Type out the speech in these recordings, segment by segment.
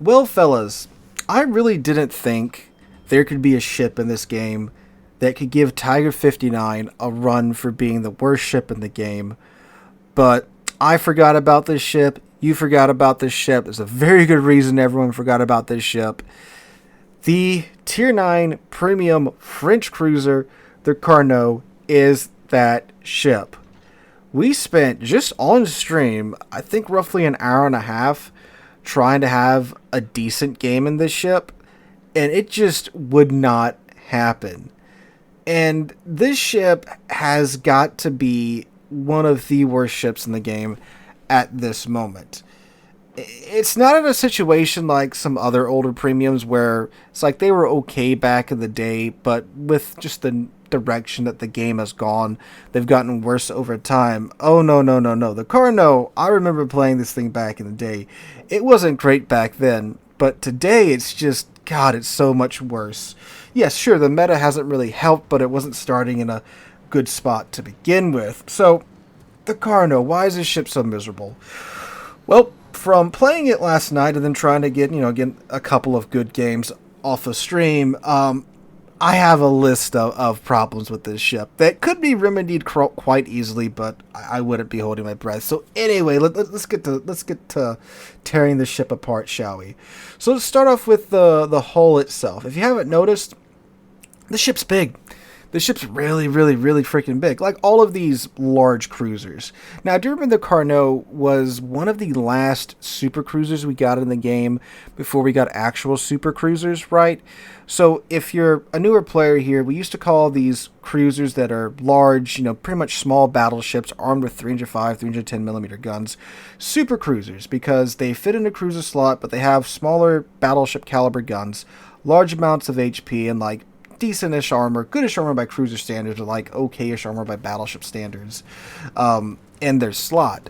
Well, fellas, I really didn't think there could be a ship in this game that could give Tiger 59 a run for being the worst ship in the game. But I forgot about this ship. You forgot about this ship. There's a very good reason everyone forgot about this ship. The Tier 9 Premium French cruiser, the Carno, is that ship. We spent just on stream, I think roughly an hour and a half, trying to have a decent game in this ship, and it just would not happen. And this ship has got to be one of the worst ships in the game at this moment. It's not in a situation like some other older premiums where it's like they were okay back in the day, but with just the direction that the game has gone, they've gotten worse over time. Oh, no, no, no, no. The Carno, I remember playing this thing back in the day. It wasn't great back then, but today it's just, God, it's so much worse. Yes, sure, the meta hasn't really helped, but it wasn't starting in a good spot to begin with. So, the Carno, why is this ship so miserable? Well, from playing it last night and then trying to get a couple of good games off of stream, I have a list of problems with this ship that could be remedied quite easily, but I wouldn't be holding my breath. So anyway, let's get to tearing the ship apart, shall we? So let's start off with the hull itself. If you haven't noticed, the ship's big. The ship's really, really, really freaking big, like all of these large cruisers. Now, I do remember the Carnot was one of the last super cruisers we got in the game before we got actual super cruisers, right? So if you're a newer player here, we used to call these cruisers that are large, pretty much small battleships armed with 305, 310 millimeter guns, super cruisers, because they fit in a cruiser slot, but they have smaller battleship caliber guns, large amounts of HP, and like decentish armor, goodish armor by cruiser standards, or like okayish armor by battleship standards, in their slot.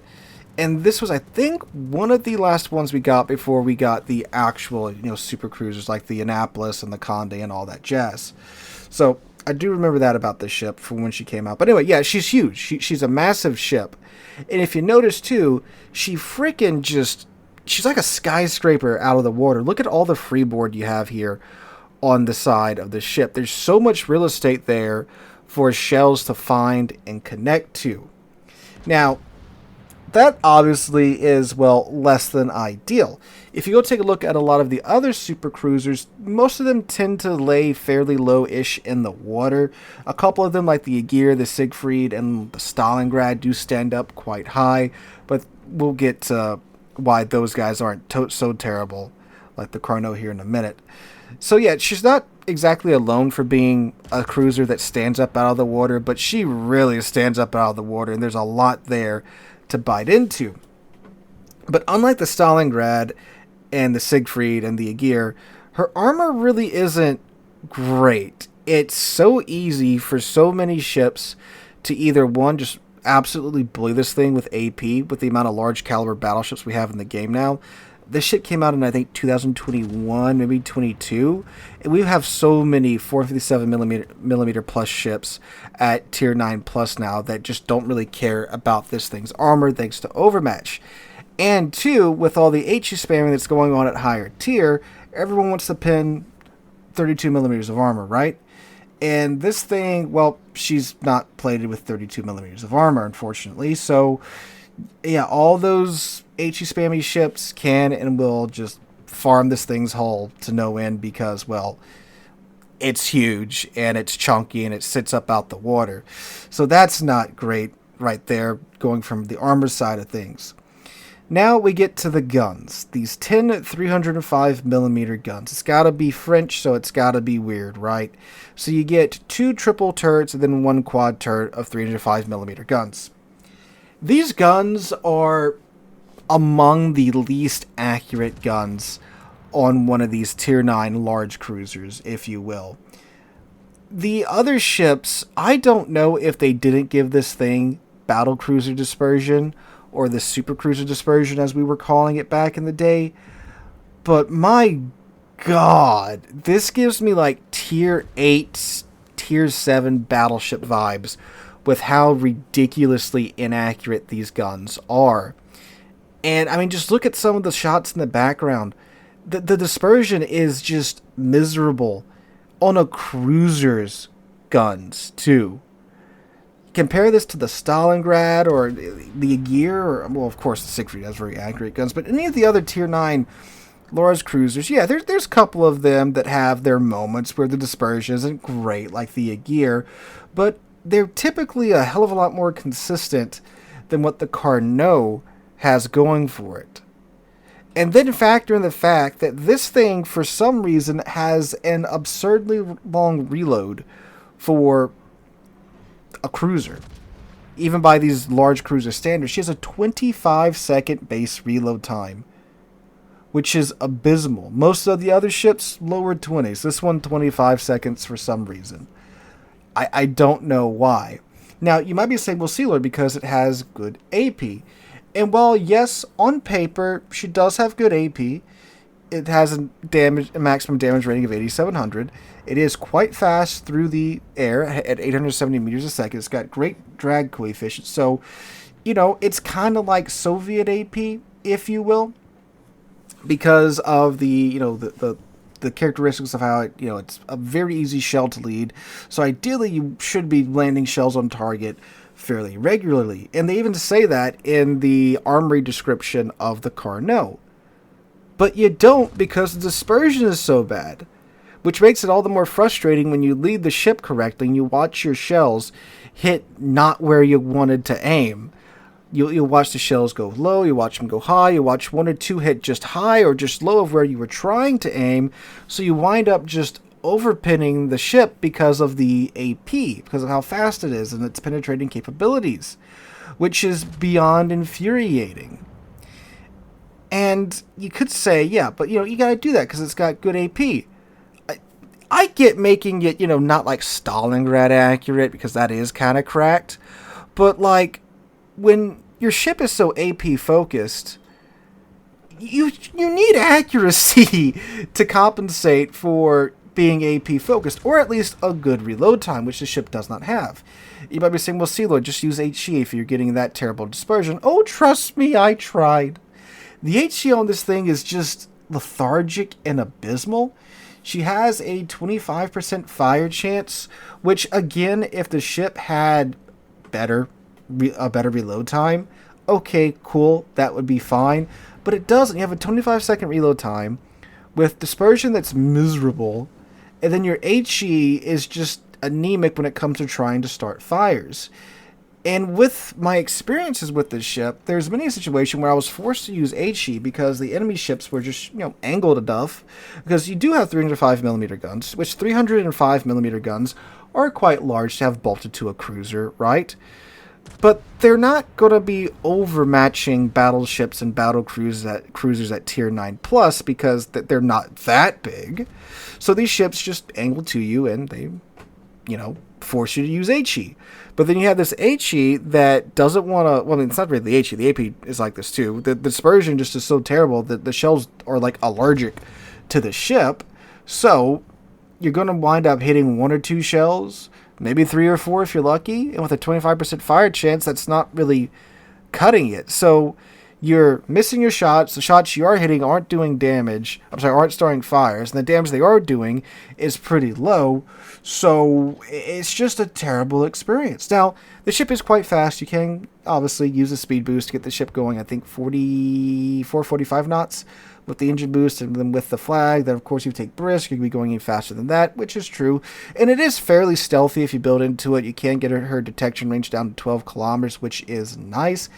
And this was, I think, one of the last ones we got before we got the actual, super cruisers like the Annapolis and the Conde and all that jazz. So I do remember that about this ship from when she came out. But anyway, yeah, she's huge. She's a massive ship. And if you notice too, she's like a skyscraper out of the water. Look at all the freeboard you have here on the side of the ship. There's so much real estate there for shells to find and connect to. Now, that obviously is, less than ideal. If you go take a look at a lot of the other super cruisers, most of them tend to lay fairly low-ish in the water. A couple of them, like the Aegir, the Siegfried, and the Stalingrad, do stand up quite high, but we'll get to why those guys aren't so terrible, like the Carno here in a minute. So yeah, she's not exactly alone for being a cruiser that stands up out of the water, but she really stands up out of the water, and there's a lot there to bite into. But unlike the Stalingrad and the Siegfried and the Aegir, her armor really isn't great. It's so easy for so many ships to either, one, just absolutely bully this thing with AP, with the amount of large caliber battleships we have in the game now. This ship came out in, I think, 2021, maybe 22, and we have so many 457 millimeter plus ships at Tier 9 plus now that just don't really care about this thing's armor thanks to Overmatch. And two, with all the HE spamming that's going on at higher tier, everyone wants to pin 32 millimeters of armor, right? And this thing, she's not plated with 32 millimeters of armor, unfortunately, so yeah, all those HE spammy ships can and will just farm this thing's hull to no end because, it's huge and it's chunky and it sits up out the water. So that's not great right there, going from the armor side of things. Now we get to the guns. These 10 305 millimeter guns. It's got to be French, so it's got to be weird, right? So you get 2 triple turrets and then 1 quad turret of 305 millimeter guns. These guns are among the least accurate guns on one of these Tier 9 large cruisers, if you will. The other ships, I don't know if they didn't give this thing battle cruiser dispersion, or the super cruiser dispersion as we were calling it back in the day, but my god, this gives me like Tier 8, Tier 7 battleship vibes with how ridiculously inaccurate these guns are. And I mean, just look at some of the shots in the background. The dispersion is just miserable on a cruiser's guns, too. Compare this to the Stalingrad or the Aegir, or, well, of course, the Siegfried has very accurate guns, but any of the other Tier 9 Laura's cruisers, yeah, there's a couple of them that have their moments where the dispersion isn't great, like the Aegir, but they're typically a hell of a lot more consistent than what the Carno has going for it. And then factor in the fact that this thing, for some reason, has an absurdly long reload for a cruiser. Even by these large cruiser standards, she has a 25-second base reload time, which is abysmal. Most of the other ships lower 20s. This one 25 seconds for some reason. I don't know why. Now, you might be saying, well, Sealord, because it has good AP. And while, yes, on paper, she does have good AP, it has a maximum damage rating of 8,700. It is quite fast through the air at 870 meters a second. It's got great drag coefficient. So, it's kind of like Soviet AP, if you will, because of the characteristics of how it's a very easy shell to lead. So ideally, you should be landing shells on target fairly regularly. And they even say that in the armory description of the Carno. But you don't, because the dispersion is so bad, which makes it all the more frustrating when you lead the ship correctly and you watch your shells hit not where you wanted to aim. You'll watch the shells go low, you watch them go high, you watch one or two hit just high or just low of where you were trying to aim, so you wind up just overpinning the ship because of the AP, because of how fast it is and its penetrating capabilities, which is beyond infuriating. And you could say, yeah, but you gotta do that because it's got good AP. I get making it, not like Stalingrad accurate, because that is kind of cracked, but like, when your ship is so AP focused, you need accuracy to compensate for being AP focused, or at least a good reload time, which the ship does not have. You might be saying, well, Sealord, just use HE if you're getting that terrible dispersion. Oh, trust me, I tried. The HE on this thing is just lethargic and abysmal. She has a 25% fire chance, which, again, if the ship had a better reload time, okay, cool, that would be fine. But it doesn't. You have a 25-second reload time with dispersion that's miserable, and then your HE is just anemic when it comes to trying to start fires. And with my experiences with this ship, there's many a situation where I was forced to use HE because the enemy ships were just, angled enough. Because you do have 305mm guns, which 305mm guns are quite large to have bolted to a cruiser, right? But they're not going to be overmatching battleships and battle cruisers at Tier 9 Plus because they're not that big. So these ships just angle to you and they, force you to use HE. But then you have this HE that doesn't want to... Well, I mean, it's not really the HE. The AP is like this too. The dispersion just is so terrible that the shells are like allergic to the ship. So you're going to wind up hitting one or two shells, maybe 3 or 4 if you're lucky, and with a 25% fire chance, that's not really cutting it. So you're missing your shots. The shots you are hitting aren't doing damage. Aren't starting fires. And the damage they are doing is pretty low. So it's just a terrible experience. Now, the ship is quite fast. You can obviously use a speed boost to get the ship going, I think 44, 45 knots with the engine boost, and then with the flag. Then, of course, you take brisk. You can be going even faster than that, which is true. And it is fairly stealthy if you build into it. You can get her detection range down to 12 kilometers, which is nice.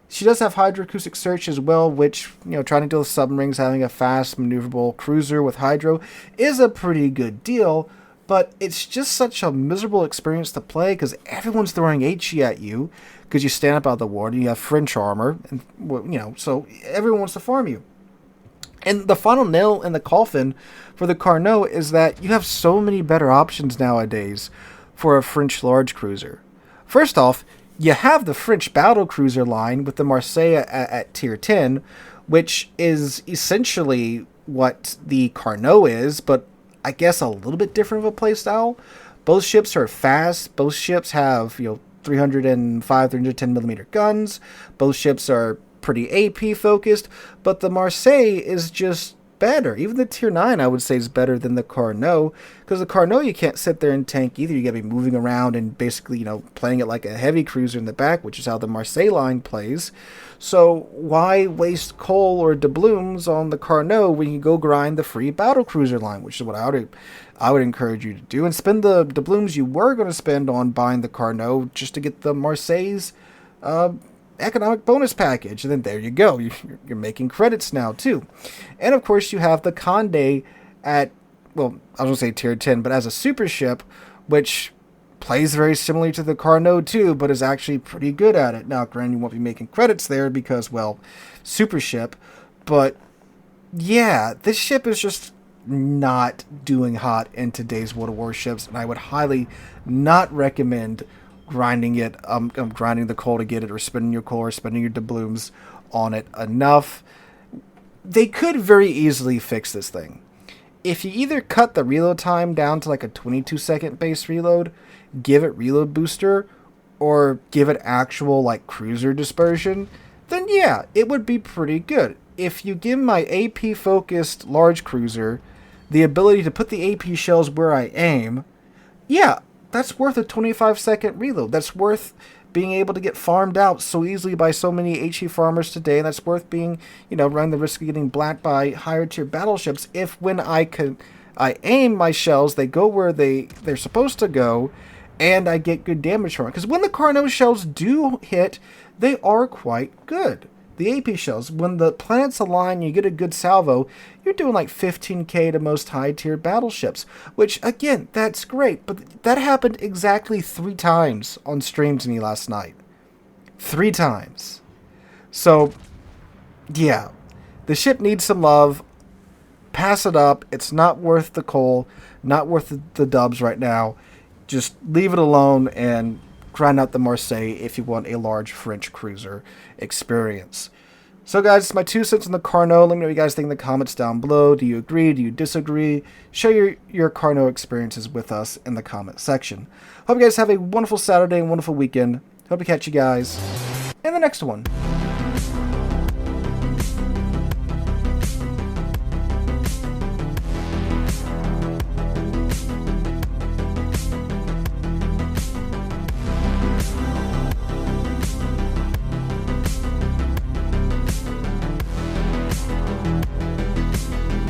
She does have hydroacoustic search as well, which, trying to deal with submarines, having a fast, maneuverable cruiser with hydro is a pretty good deal. But it's just such a miserable experience to play because everyone's throwing HE at you because you stand up out of the water, you have French armor, and so everyone wants to farm you. And the final nail in the coffin for the Carnot is that you have so many better options nowadays for a French large cruiser. First off, you have the French battle cruiser line with the Marseille at Tier 10, which is essentially what the Carnot is, but I guess a little bit different of a playstyle. Both ships are fast. Both ships have 305, 310mm guns. Both ships are pretty AP focused, but the Marseille is just better. Even the tier 9 I would say is better than the Carno, because the Carno you can't sit there and tank either. You gotta be moving around and basically, playing it like a heavy cruiser in the back, which is how the Marseille line plays. So why waste coal or doubloons on the Carno when you go grind the free battle cruiser line, which is what I would encourage you to do, and spend the doubloons you were going to spend on buying the Carno just to get the Marseille's economic bonus package, and then there you go. You're making credits now too. And of course you have the Conde at, well, I was going to say tier 10, but as a super ship, which plays very similarly to the Carno too, but is actually pretty good at it. Now, granted, you won't be making credits there because, well, super ship, but yeah, this ship is just not doing hot in today's World of Warships, and I would highly not recommend grinding it, grinding the coal to get it, or spending your coal or spending your doubloons on it enough. They could very easily fix this thing. If you either cut the reload time down to like a 22-second base reload, give it reload booster, or give it actual like cruiser dispersion, then yeah, it would be pretty good. If you give my AP focused large cruiser the ability to put the AP shells where I aim, yeah, that's worth a 25-second reload. That's worth being able to get farmed out so easily by so many HE farmers today, and that's worth being, running the risk of getting blacked by higher tier battleships if when I aim my shells, they go where they're supposed to go, and I get good damage from it. Because when the Carno shells do hit, they are quite good. The AP shells, when the planets align, you get a good salvo, you're doing like 15k to most high-tier battleships, which, again, that's great, but that happened exactly 3 times on stream to me last night. 3 times. So, yeah, the ship needs some love. Pass it up. It's not worth the coal, not worth the dubs right now. Just leave it alone and grind out the Marseille if you want a large French cruiser experience. So guys, it's my 2 cents on the Carno. Let me know what you guys think in the comments down below. Do you agree? Do you disagree? Share your Carno experiences with us in the comment section. Hope you guys have a wonderful Saturday and wonderful weekend. Hope to catch you guys in the next one.